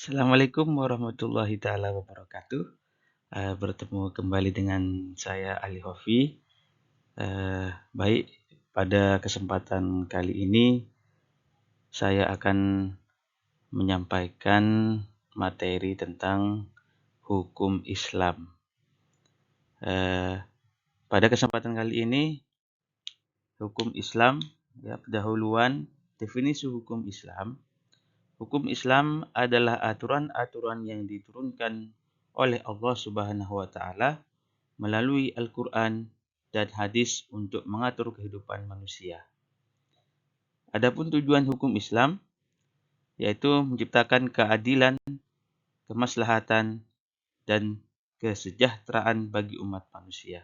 Assalamualaikum warahmatullahi taala wabarakatuh. Bertemu kembali dengan saya Ali Hofi. Baik, pada kesempatan kali ini saya akan menyampaikan materi tentang hukum Islam. Pada kesempatan kali ini hukum Islam, pendahuluan definisi hukum Islam. Hukum Islam adalah aturan-aturan yang diturunkan oleh Allah Subhanahu wa taala melalui Al-Qur'an dan hadis untuk mengatur kehidupan manusia. Adapun tujuan hukum Islam yaitu menciptakan keadilan, kemaslahatan, dan kesejahteraan bagi umat manusia.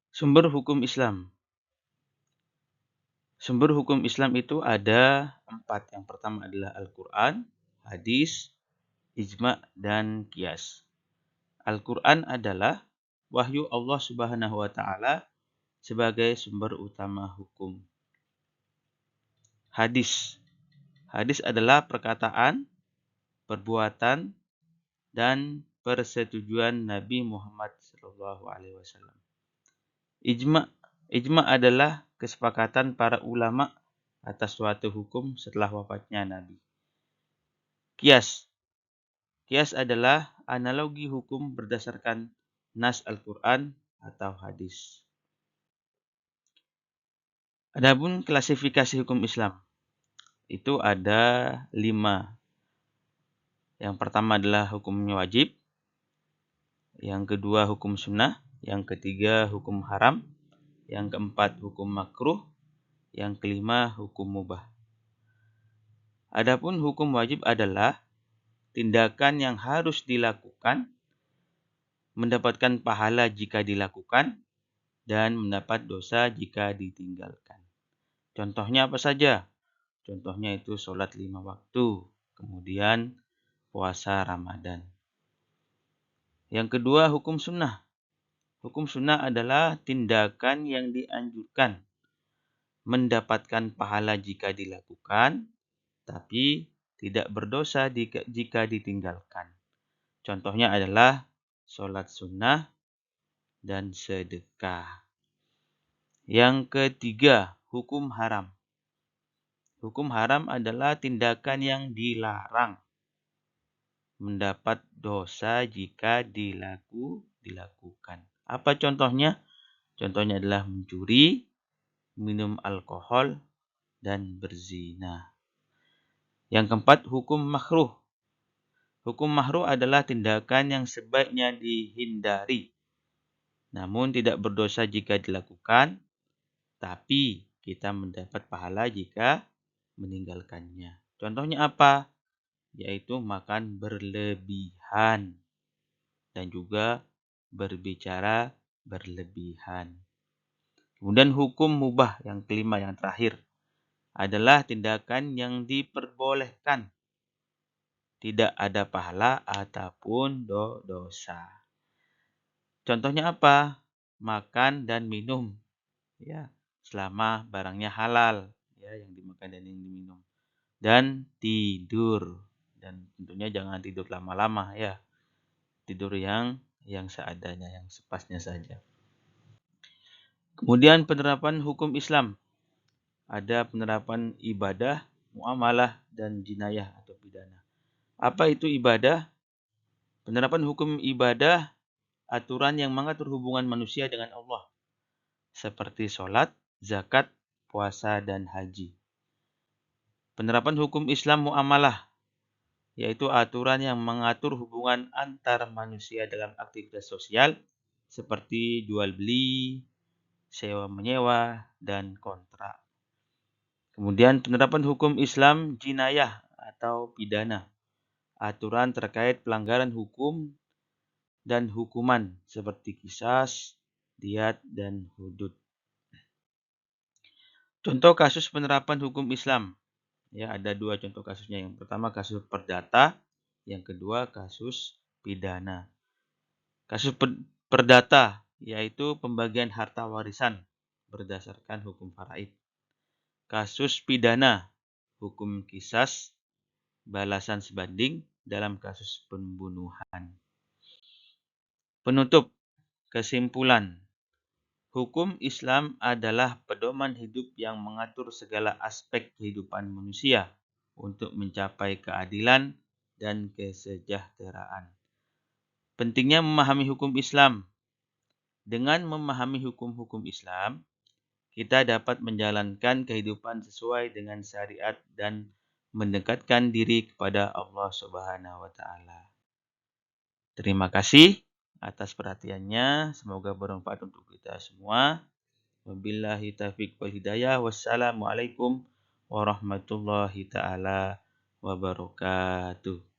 Sumber hukum Islam. Sumber hukum Islam itu ada 4. Yang pertama adalah Al-Qur'an, hadis, ijma, dan qiyas. Al-Qur'an adalah wahyu Allah Subhanahu wa taala sebagai sumber utama hukum. Hadis. Hadis adalah perkataan, perbuatan, dan persetujuan Nabi Muhammad SAW. Ijma. Ijma adalah kesepakatan para ulama atas suatu hukum setelah wafatnya Nabi. Qiyas. Qiyas adalah analogi hukum berdasarkan nas Al-Qur'an atau hadis. Adapun klasifikasi hukum Islam itu ada 5. Yang pertama adalah hukumnya wajib, yang kedua hukum sunnah, yang ketiga hukum haram, yang keempat hukum makruh, yang kelima hukum mubah. Adapun hukum wajib adalah tindakan yang harus dilakukan, mendapatkan pahala jika dilakukan, dan mendapat dosa jika ditinggalkan. Contohnya apa saja? Contohnya itu sholat 5 waktu, kemudian puasa Ramadan. Yang kedua, hukum sunnah. Hukum sunnah adalah tindakan yang dianjurkan, mendapatkan pahala jika dilakukan, tapi tidak berdosa jika ditinggalkan. Contohnya adalah sholat sunnah dan sedekah. Yang ketiga, hukum haram. Hukum haram adalah tindakan yang dilarang, mendapat dosa jika dilakukan. Apa contohnya? Contohnya adalah mencuri, minum alkohol, dan berzina. Yang keempat, hukum makruh. Hukum makruh adalah tindakan yang sebaiknya dihindari, namun tidak berdosa jika dilakukan, tapi kita mendapat pahala jika meninggalkannya. Contohnya apa? Yaitu makan berlebihan dan juga berbicara berlebihan. Kemudian hukum mubah yang kelima, yang terakhir, adalah tindakan yang diperbolehkan. Tidak ada pahala ataupun dosa. Contohnya apa? Makan dan minum, selama barangnya halal, yang dimakan dan yang diminum. Dan tidur, dan tentunya jangan tidur lama-lama, tidur yang seadanya, yang sepasnya saja. Kemudian penerapan hukum Islam. Ada penerapan ibadah, muamalah, dan jinayah atau pidana. Apa itu ibadah? Penerapan hukum ibadah, aturan yang mengatur hubungan manusia dengan Allah, seperti sholat, zakat, puasa, dan haji. Penerapan hukum Islam muamalah, yaitu aturan yang mengatur hubungan antar manusia dalam aktivitas sosial, seperti jual beli, sewa menyewa, dan kontrak. Kemudian penerapan hukum Islam jinayah atau pidana, aturan terkait pelanggaran hukum dan hukuman seperti qisas, diyat, dan hudud. Contoh kasus penerapan hukum Islam. Ada 2 contoh kasusnya. Yang pertama kasus perdata, yang kedua kasus pidana. Kasus perdata yaitu pembagian harta warisan berdasarkan hukum faraid. Kasus pidana, hukum qisas balasan sebanding dalam kasus pembunuhan. Penutup, kesimpulan. Hukum Islam adalah pedoman hidup yang mengatur segala aspek kehidupan manusia untuk mencapai keadilan dan kesejahteraan. Pentingnya memahami hukum Islam. Dengan memahami hukum-hukum Islam, kita dapat menjalankan kehidupan sesuai dengan syariat dan mendekatkan diri kepada Allah Subhanahu wa taala. Terima kasih atas perhatiannya. Semoga bermanfaat untuk kita semua. Wabillahi taufiq wal hidayah. Wassalamualaikum warahmatullahi taala wabarakatuh.